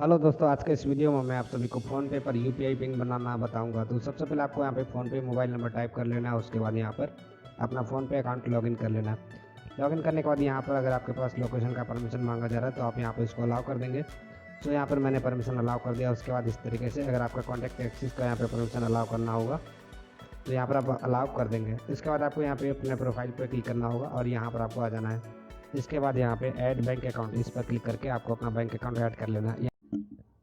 Hello दोस्तों, आज के इस वीडियो में मैं आप सभी को फ़ोनपे पर यूपीआई पिन बनाना बताऊंगा। तो सबसे पहले आपको यहाँ पे फ़ोनपे मोबाइल नंबर टाइप कर लेना है। उसके बाद यहाँ पर अपना फ़ोनपे अकाउंट लॉगिन कर लेना है। लॉगिन करने के बाद यहाँ पर अगर आपके पास लोकेशन का परमिशन मांगा जा रहा है तो आप यहाँ पर इसको अलाउ कर देंगे। तो यहाँ पर मैंने परमिशन अलाउ कर दिया। उसके बाद इस तरीके से अगर आपका कॉन्टैक्ट एक्सिस का यहाँ पर परमिशन अलाउ करना होगा तो यहाँ पर आप अलाउ कर देंगे। इसके बाद आपको यहाँ पे अपने प्रोफाइल पर क्लिक करना होगा और यहाँ पर आपको आ जाना है। इसके बाद यहाँ पे ऐड बैंक अकाउंट, इस पर क्लिक करके आपको अपना बैंक अकाउंट ऐड कर लेना है।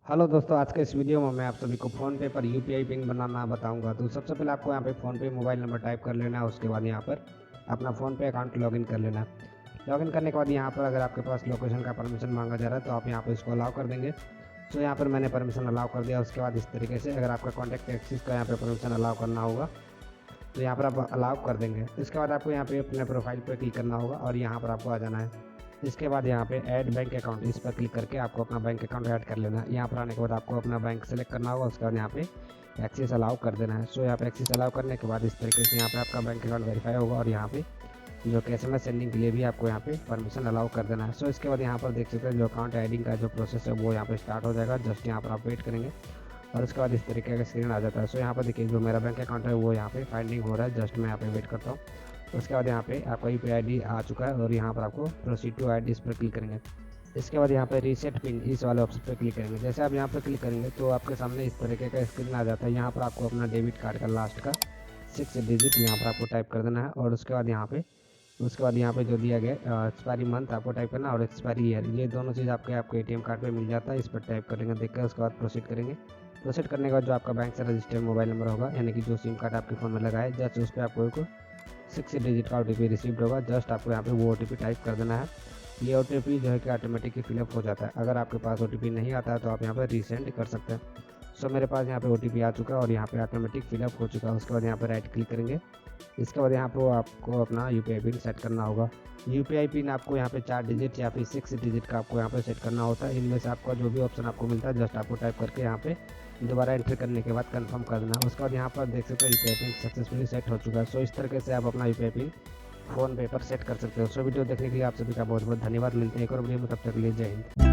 हेलो दोस्तों, आज के इस वीडियो में मैं आप सभी को फ़ोनपे पर यूपीआई पिन बनाना बताऊंगा। तो सबसे पहले आपको यहाँ पे फ़ोनपे मोबाइल नंबर टाइप कर लेना है। उसके बाद यहाँ पर अपना फ़ोनपे अकाउंट लॉगिन कर लेना है। लॉगिन करने के बाद यहाँ पर अगर आपके पास लोकेशन का परमिशन मांगा जा रहा है तो आप यहाँ पर इसको अलाउ कर देंगे। तो यहाँ पर मैंने परमिशन अलाउ कर दिया। उसके बाद इस तरीके से अगर आपका कॉन्टैक्ट एक्सिस का यहाँ पर परमिशन अलाउ करना होगा तो यहाँ पर आप अलाउ कर देंगे। इसके बाद आपको यहाँ पे अपने प्रोफाइल पर क्लिक करना होगा और यहाँ पर आपको आ जाना है। इसके बाद यहाँ पे ऐड बैंक अकाउंट, इस पर क्लिक करके आपको अपना बैंक अकाउंट ऐड कर लेना है। यहाँ पर आने के बाद आपको अपना बैंक सेलेक्ट करना होगा। उसके बाद यहाँ पे एक्सेस अलाउ कर देना है। सो यहाँ पे एक्सेस अलाउ करने के बाद इस तरीके से यहाँ पे आपका बैंक अकाउंट वेरीफाई होगा और यहाँ पे जो कि SMS सेंडिंग के लिए भी आपको यहाँ पे परमिशन अलाउ कर देना है। सो इसके बाद यहाँ पर देख सकते हैं जो अकाउंट एडिंग का जो प्रोसेस है वो यहाँ पे स्टार्ट हो जाएगा। जस्ट यहाँ पर आप वेट करेंगे और उसके बाद इस तरीके का स्क्रीन आ जाता है। सो यहाँ पर देखिए जो मेरा बैंक अकाउंट है वो यहाँ पे फाइंडिंग हो रहा है। जस्ट मैं यहाँ पे वेट करता हूँ। उसके बाद यहाँ पे आपका UPI ID आ चुका है और यहाँ पर आपको प्रोसीड टू ID इस पर क्लिक करेंगे। इसके बाद यहाँ पे रीसेट पिन, इस वाले ऑप्शन पर क्लिक करेंगे। जैसे आप यहाँ पर क्लिक करेंगे तो आपके सामने इस तरीके का स्क्रीन आ जाता है। यहाँ पर आपको अपना डेबिट कार्ड का लास्ट का 6 डिजिट यहाँ पर आपको टाइप कर देना है और उसके बाद यहाँ पे जो दिया गया एक्सपायरी मंथ आपको टाइप करना है और एक्सपायरी ईयर, ये दोनों चीज़ आपके ATM कार्ड पे मिल जाता है। इस पर टाइप करेंगे देखकर उसके बाद प्रोसीड करेंगे। प्रोसीड करने के बाद जो आपका बैंक से रजिस्टर्ड मोबाइल नंबर होगा यानी कि जो सिम कार्ड आपके फ़ोन में लगा है जस्ट उस पर आपको एक 6 डिजिट का OTP रिसीव्ड होगा। जस्ट आपको यहाँ पे वो OTP टाइप कर देना है। ये OTP जो है कि ऑटोमेटिकली फिलअप हो जाता है। अगर आपके पास OTP नहीं आता है तो आप यहाँ पर रीसेंड कर सकते हैं। सो मेरे पास यहाँ पे OTP आ चुका है और यहाँ पे ऑटोमेटिक फिलअप हो चुका है। उसके बाद यहाँ पर राइट क्लिक करेंगे। इसके बाद यहाँ पर आपको अपना UPI पिन सेट करना होगा। UPI पिन आपको यहाँ पे 4 डिजिट या फिर 6 डिजिट का आपको यहाँ पे सेट करना होता है। इनमें से आपका जो भी ऑप्शन आपको मिलता है जस्ट आपको टाइप करके यहाँ पे दोबारा एंटर करने के बाद कंफर्म कर देना। उसके बाद यहाँ पर देख सकते हैं UPI पिन सक्सेसफुली सेट हो चुका है। सो इस तरीके से आप अपना UPI पिन फ़ोनपे पर सेट कर सकते हो। सो वीडियो देखने के लिए आप सभी का बहुत बहुत धन्यवाद। मिलते हैं एक और वीडियो में, तब तक के लिए जय हिंद।